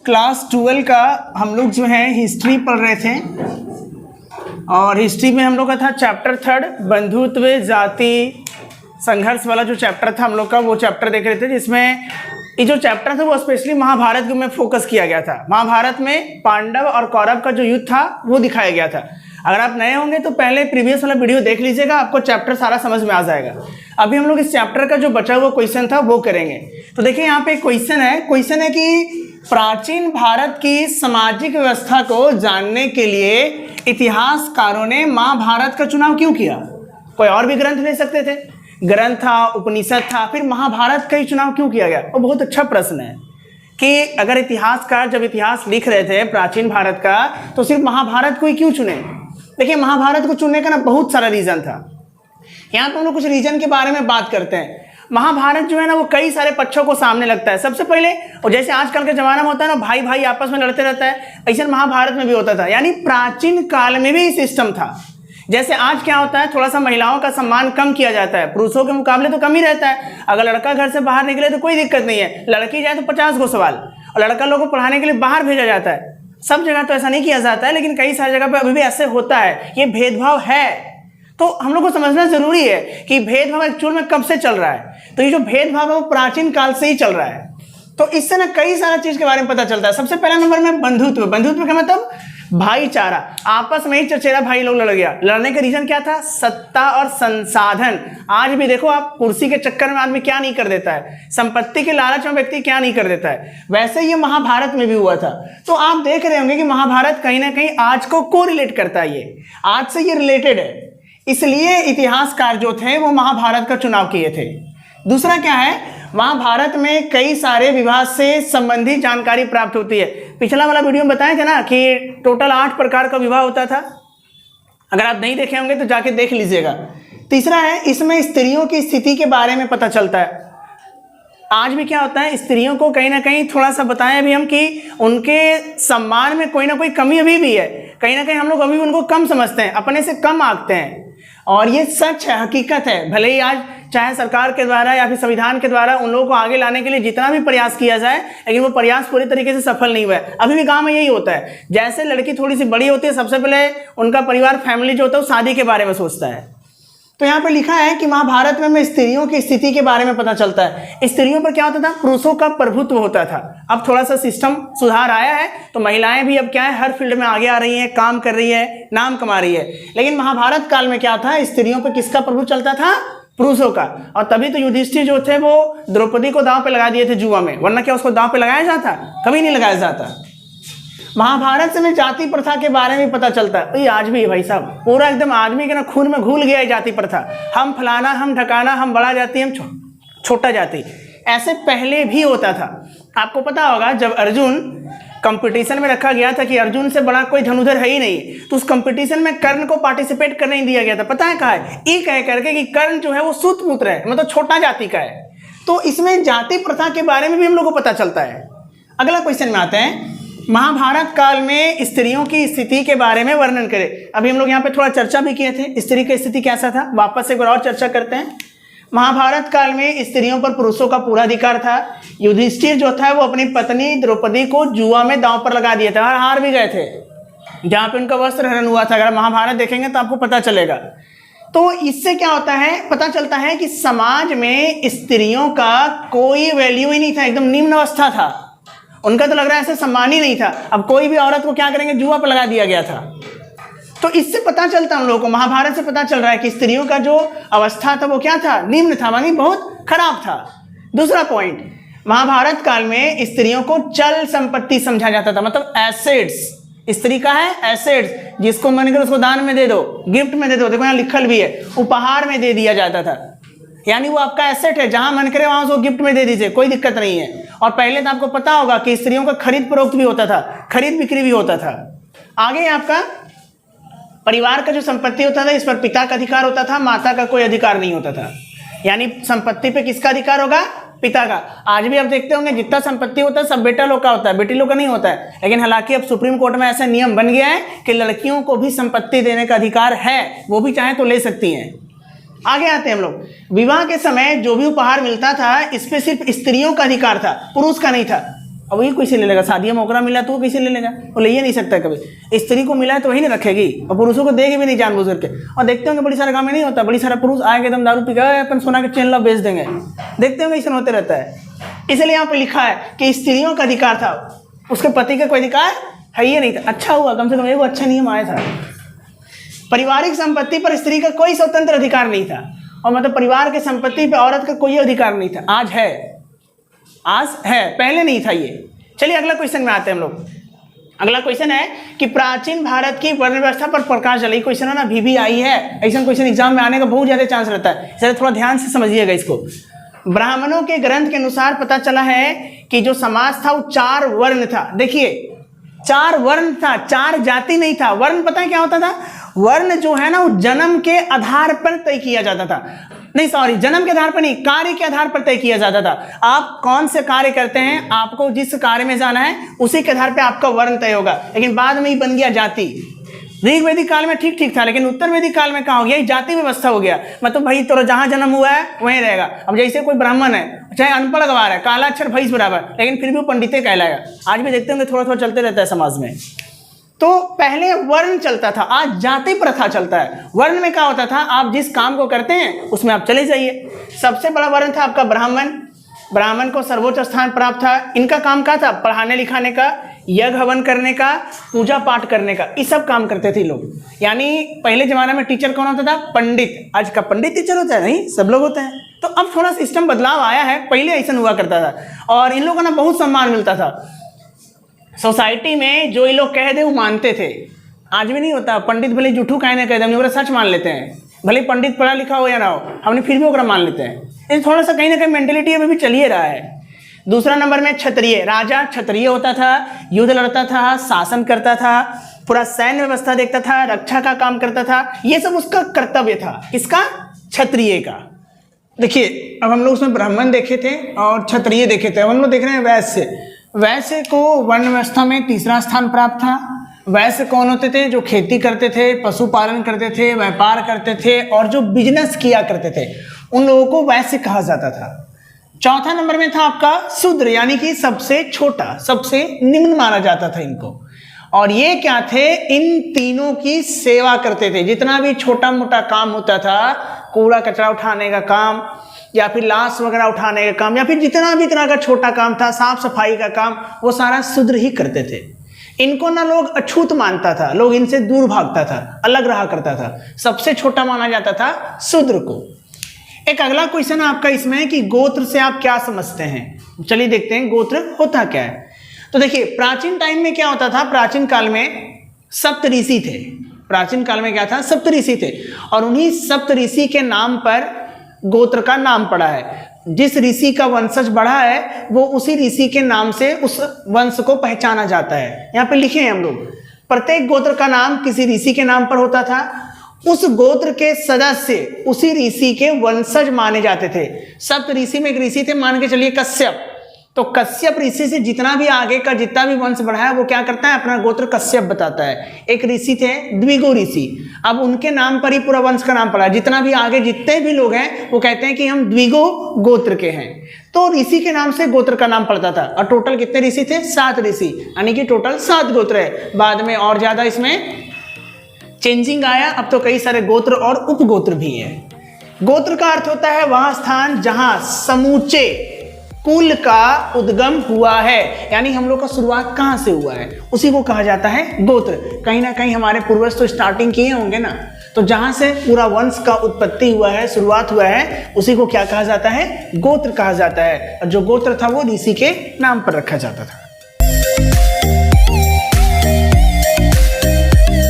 Class 12 का हम लोग जो है हिस्ट्री पढ़ रहे थे और हिस्ट्री में हम लोग का था चैप्टर 3 बंधुत्व जाति संघर्ष वाला जो चैप्टर था हम लोग का, वो चैप्टर देख रहे थे जिसमें ये जो चैप्टर था वो स्पेशली महाभारत में फोकस किया गया था। महाभारत में पांडव और कौरव का जो युद्ध था वो दिखाया गया था। अगर आप नए होंगे तो पहले प्रीवियस वाला वीडियो देख लीजिएगा, आपको चैप्टर सारा समझ में आ जाएगा। अभी हम लोग इस चैप्टर का जो बचा हुआ क्वेश्चन था वो करेंगे। तो देखिए यहाँ पे क्वेश्चन है कि प्राचीन भारत की सामाजिक व्यवस्था को जानने के लिए इतिहासकारों ने महाभारत का चुनाव क्यों किया? कोई और भी ग्रंथ ले सकते थे, ग्रंथ था, उपनिषद था, फिर महाभारत का ही चुनाव क्यों किया गया? वो बहुत अच्छा प्रश्न है कि अगर इतिहासकार जब इतिहास लिख रहे थे प्राचीन भारत का तो सिर्फ महाभारत को ही क्यों चुने? देखिए महाभारत को चुनने का ना बहुत सारा रीजन था। यहाँ पर हम लोग कुछ रीजन के बारे में बात करते हैं। महाभारत जो है ना वो कई सारे पक्षों को सामने लगता है। सबसे पहले, और जैसे आजकल के जमाना में होता है ना भाई भाई आपस में लड़ते रहता है, ऐसे महाभारत में भी होता था। यानी प्राचीन काल में भी सिस्टम था। जैसे आज क्या होता है, थोड़ा सा महिलाओं का सम्मान कम किया जाता है, पुरुषों के मुकाबले तो कम ही रहता है। अगर लड़का घर से बाहर निकले तो कोई दिक्कत नहीं है, लड़की जाए तो 50 गो सवाल, और लड़का लोगों को पढ़ाने के लिए बाहर भेजा जाता है। सब जगह तो ऐसा नहीं किया जाता है, लेकिन कई सारी जगह पे अभी भी ऐसे होता है। ये भेदभाव है, तो हम लोग को समझना जरूरी है कि भेदभाव एक्चुअल में कब से चल रहा है। तो ये जो भेदभाव है वो प्राचीन काल से ही चल रहा है। तो इससे ना कई सारा चीज के बारे में पता चलता है। सबसे पहला नंबर में बंधुत्व। बंधुत्व का मतलब भाईचारा, आपस में ही चचेरा भाई लोग लड़ गया। लड़ने का रीजन क्या था? सत्ता और संसाधन। आज भी देखो आप, कुर्सी के चक्कर में आदमी क्या नहीं कर देता है, संपत्ति के लालच में व्यक्ति क्या नहीं कर देता है। वैसे ये महाभारत में भी हुआ था। तो आप देख रहे होंगे कि महाभारत कहीं ना कहीं आज को कोरिलेट करता है, ये आज से ये रिलेटेड है। इसलिए इतिहासकार जो थे वो महाभारत का चुनाव किए थे। दूसरा क्या है, महाभारत में कई सारे विवाह से संबंधित जानकारी प्राप्त होती है। पिछला वाला वीडियो में बताए थे ना कि टोटल 8 प्रकार का विवाह होता था। अगर आप नहीं देखे होंगे तो जाके देख लीजिएगा। तीसरा है, इसमें स्त्रियों की स्थिति के बारे में पता चलता है। आज भी क्या होता है, स्त्रियों को कहीं ना कहीं थोड़ा सा बताएं अभी हम कि उनके सम्मान में कोई ना कोई कमी अभी भी है। कहीं ना कहीं हम लोग अभी भी उनको कम समझते हैं, अपने से कम आंकते हैं। और ये सच है, हकीकत है। भले ही आज चाहे सरकार के द्वारा या फिर संविधान के द्वारा उन लोगों को आगे लाने के लिए जितना भी प्रयास किया जाए, लेकिन वो प्रयास पूरी तरीके से सफल नहीं हुआ है। अभी भी गांव में यही होता है, जैसे लड़की थोड़ी सी बड़ी होती है सबसे पहले उनका परिवार, फैमिली जो होता है वो शादी के बारे में सोचता है। तो यहाँ पे लिखा है कि महाभारत में स्त्रियों की स्थिति के बारे में पता चलता है। स्त्रियों पर क्या होता था? पुरुषों का प्रभुत्व होता था। अब थोड़ा सा सिस्टम सुधार आया है, तो महिलाएं भी अब क्या है, हर फील्ड में आगे आ रही हैं, काम कर रही है, नाम कमा रही है। लेकिन महाभारत काल में क्या था, स्त्रियों पर किसका प्रभुत्व चलता था? पुरुषों का। और तभी तो युधिष्ठिर जो थे वो द्रौपदी को दांव पे लगा दिए थे जुआ में, वरना क्या उसको दांव पे लगाया जाता? कभी नहीं लगाया जाता। महाभारत से में जाति प्रथा के बारे में पता चलता है। ये आज भी है भाई साहब, पूरा एकदम आदमी के ना खून में घुल गया है जाति प्रथा। हम फलाना, हम ढकाना, हम बड़ा जाति, हम छोटा जाति, ऐसे पहले भी होता था। आपको पता होगा जब अर्जुन कंपटीशन में रखा गया था कि अर्जुन से बड़ा कोई धनुधर है ही नहीं, तो उस कंपटीशन में कर्ण को पार्टिसिपेट करने नहीं दिया गया था। पता है कहा है? ये कह करके कि कर्ण जो है वो सूतपुत्र है, मतलब छोटा जाति का है। तो इसमें जाति प्रथा के बारे में भी हम लोग को पता चलता है। अगला क्वेश्चन में आते हैं, महाभारत काल में स्त्रियों की स्थिति के बारे में वर्णन करें। अभी हम लोग यहाँ पे थोड़ा चर्चा भी किए थे, स्त्री की स्थिति कैसा था, वापस एक बार और चर्चा करते हैं। महाभारत काल में स्त्रियों पर पुरुषों का पूरा अधिकार था। युधिष्ठिर जो था वो अपनी पत्नी द्रौपदी को जुआ में दांव पर लगा दिए थे और हार भी गए थे, जहाँ पे उनका वस्त्र हरण हुआ था। अगर महाभारत देखेंगे तो आपको पता चलेगा। तो इससे क्या होता है, पता चलता है कि समाज में स्त्रियों का कोई वैल्यू ही नहीं था, एकदम निम्न अवस्था था। उनका तो लग रहा है ऐसे सम्मान ही नहीं था। अब कोई भी औरत को क्या करेंगे, जुआ पर लगा दिया गया था। तो इससे पता चलता है हम लोगों को, महाभारत से पता चल रहा है कि स्त्रियों का जो अवस्था था वो क्या था, निम्न था, मानी बहुत खराब था। दूसरा पॉइंट, महाभारत काल में स्त्रियों को चल संपत्ति समझा जाता था, मतलब एसेट्स। स्त्री का है एसेट्स, जिसको मन करे उसको दान में दे दो, गिफ्ट में दे दो। देखो यहाँ लिखल भी है, उपहार में दे दिया जाता था। यानी वो आपका एसेट है, जहां मन करे वहां उसको गिफ्ट में दे दीजिए, कोई दिक्कत नहीं है। और पहले तो आपको पता होगा कि स्त्रियों का खरीद फरोख्त भी होता था, खरीद बिक्री भी होता था। आगे आपका परिवार का जो संपत्ति होता था, इस पर पिता का अधिकार होता था, माता का कोई अधिकार नहीं होता था। यानी संपत्ति पे किसका अधिकार होगा? पिता का। आज भी आप देखते होंगे जितना संपत्ति होता है सब बेटा लोग का होता है, बेटी लोग का नहीं होता है। लेकिन हालांकि अब सुप्रीम कोर्ट में ऐसा नियम बन गया है कि लड़कियों को भी संपत्ति देने का अधिकार है, वो भी चाहे तो ले सकती हैं। आगे आते हैं हम लोग। विवाह के समय जो भी उपहार मिलता था इस पे सिर्फ स्त्रियों का अधिकार था, पुरुष का नहीं था। अब वही कैसे ले लेगा? शादी में मौका मिला तो वो कैसे ले लेगा? वो ले ही नहीं सकता कभी। स्त्री को मिला है तो वही नहीं रखेगी, और पुरुषों को देगी भी नहीं जानबूझ करके। और देखते होंगे बड़ी सारे गाँव में नहीं होता, बड़ी सारा पुरुष आएंगे एकदम दारू पी गए अपन सोना के चेन ला बेच देंगे, देखते होंगे ऐसा होते रहता है। इसलिए यहाँ पे लिखा है कि स्त्रियों का अधिकार था, उसके पति का कोई अधिकार है ही नहीं था। अच्छा हुआ कम से कम एक अच्छा नियम आया था। पारिवारिक संपत्ति पर स्त्री का कोई स्वतंत्र अधिकार नहीं था, और मतलब परिवार के संपत्ति पे औरत का कोई अधिकार नहीं था। आज है, पहले नहीं था ये। चलिए अगला क्वेश्चन में आते हैं हम लोग। अगला क्वेश्चन है कि प्राचीन भारत की वर्ण व्यवस्था पर प्रकाश डाली। क्वेश्चन है ना, भी आई है, ऐसा क्वेश्चन एग्जाम में आने का बहुत ज्यादा चांस रहता है, इसलिए थोड़ा ध्यान से समझिएगा इसको। ब्राह्मणों के ग्रंथ के अनुसार पता चला है कि जो समाज था वो 4 वर्ण था। देखिए 4 वर्ण था, 4 जाति नहीं था। वर्ण पता है क्या होता था? वर्ण जो है ना वो जन्म के आधार पर तय किया जाता था। नहीं सॉरी, जन्म के आधार पर नहीं, कार्य के आधार पर तय किया जाता था। आप कौन से कार्य करते हैं, आपको जिस कार्य में जाना है उसी के आधार पर आपका वर्ण तय होगा। लेकिन बाद में ही बन गया जाति। ऋग वैदिक काल में ठीक ठीक था, लेकिन उत्तर वैदिक काल में कहा हो गया, जाति व्यवस्था हो गया। मतलब भाई तो जहां जन्म हुआ है वहीं रहेगा। अब जैसे कोई ब्राह्मण है, चाहे अनपढ़ गवार है, काला अक्षर भैंस बराबर, लेकिन फिर भी वो पंडिते कहलाएगा। आज भी देखते होंगे थोड़ा थोड़ा चलते रहता है समाज में। तो पहले वर्ण चलता था, आज जाति प्रथा चलता है। वर्ण में क्या होता था, आप जिस काम को करते हैं उसमें आप चले जाइए। सबसे बड़ा वर्ण था आपका ब्राह्मण। ब्राह्मण को सर्वोच्च स्थान प्राप्त था। इनका काम क्या था? पढ़ाने लिखाने का, यज्ञ हवन करने का, पूजा पाठ करने का, ये सब काम करते थे लोग। यानी पहले जमाने में टीचर कौन होता था? पंडित। आज का पंडित टीचर होता है? नहीं, सब लोग होते हैं। तो अब थोड़ा सिस्टम बदलाव आया है, पहले ऐसा हुआ करता था और इन लोगों को ना बहुत सम्मान मिलता था सोसाइटी में। जो ये लोग कह दे वो मानते थे। आज भी नहीं होता, पंडित भले जूठू कहे ना कह दे, हम सच मान लेते हैं। भले पंडित पढ़ा लिखा हो या ना हो, हमने फिर भी ओकरा मान लेते हैं। ये थोड़ा सा कहीं ना कहीं मेंटेलिटी अभी भी चल ही रहा है। दूसरा नंबर में क्षत्रिय। राजा क्षत्रिय होता था, युद्ध लड़ता था, शासन करता था, पूरा सैन्य व्यवस्था देखता था, रक्षा का काम करता था। ये सब उसका कर्तव्य था। किसका? क्षत्रिय का। देखिए अब हम लोग उसमें ब्राह्मण देखे थे और क्षत्रिय देखे थे। अब हम लोग देख रहे हैं वैश्य। वैश्य को वर्ण व्यवस्था में 3रा स्थान प्राप्त था। वैश्य कौन होते थे? जो खेती करते थे, पशुपालन करते थे, व्यापार करते थे और जो बिजनेस किया करते थे, उन लोगों को वैश्य कहा जाता था। चौथा नंबर में था आपका शूद्र, यानी कि सबसे छोटा, सबसे निम्न माना जाता था इनको। और ये क्या थे? इन तीनों की सेवा करते थे। जितना भी छोटा मोटा काम होता था, कूड़ा कचरा उठाने का काम या फिर लाश वगैरह उठाने का काम या फिर जितना भी तरह का छोटा काम था, साफ सफाई का काम, वो सारा शूद्र ही करते थे। इनको ना लोग अछूत मानता था, लोग इनसे दूर भागता था, अलग रहा करता था। सबसे छोटा माना जाता था शूद्र को। एक अगला क्वेश्चन आपका इसमें है कि गोत्र से आप क्या समझते हैं। चलिए देखते हैं गोत्र होता क्या है। तो देखिए प्राचीन टाइम में क्या होता था, प्राचीन काल में सप्त ऋषि थे। प्राचीन काल में क्या था? सप्त ऋषि थे, और उन्हीं सप्त ऋषि के नाम पर गोत्र का नाम पड़ा है। जिस ऋषि का वंशज बढ़ा है वो उसी ऋषि के नाम से उस वंश को पहचाना जाता है। यहाँ पे लिखे हैं हम लोग, प्रत्येक गोत्र का नाम किसी ऋषि के नाम पर होता था। उस गोत्र के सदस्य उसी ऋषि के वंशज माने जाते थे। सप्त ऋषि में एक ऋषि थे, मान के चलिए कश्यप। तो कश्यप ऋषि से जितना भी आगे का जितना भी वंश बढ़ा है वो क्या करता है? अपना गोत्र कश्यप बताता है। एक ऋषि थे द्विगो ऋषि, अब उनके नाम पर ही पूरा वंश का नाम पड़ा। जितना भी आगे जितने भी लोग हैं वो कहते हैं कि हम द्विगो गोत्र के हैं। तो ऋषि के नाम से गोत्र का नाम पड़ता था। और टोटल कितने ऋषि थे? 7 ऋषि, यानी कि टोटल 7 गोत्र है। बाद में और ज्यादा इसमें चेंजिंग आया, अब तो कई सारे गोत्र और उपगोत्र भी है। गोत्र का अर्थ होता है वह स्थान जहां समूचे कुल का उद्गम हुआ है, यानी हम लोग का शुरुआत कहाँ से हुआ है उसी को कहा जाता है गोत्र। कहीं ना कहीं हमारे पूर्वज तो स्टार्टिंग किए होंगे ना, तो जहां से पूरा वंश का उत्पत्ति हुआ है, शुरुआत हुआ है, उसी को क्या कहा जाता है? गोत्र कहा जाता है। और जो गोत्र था वो ऋषि के नाम पर रखा जाता था।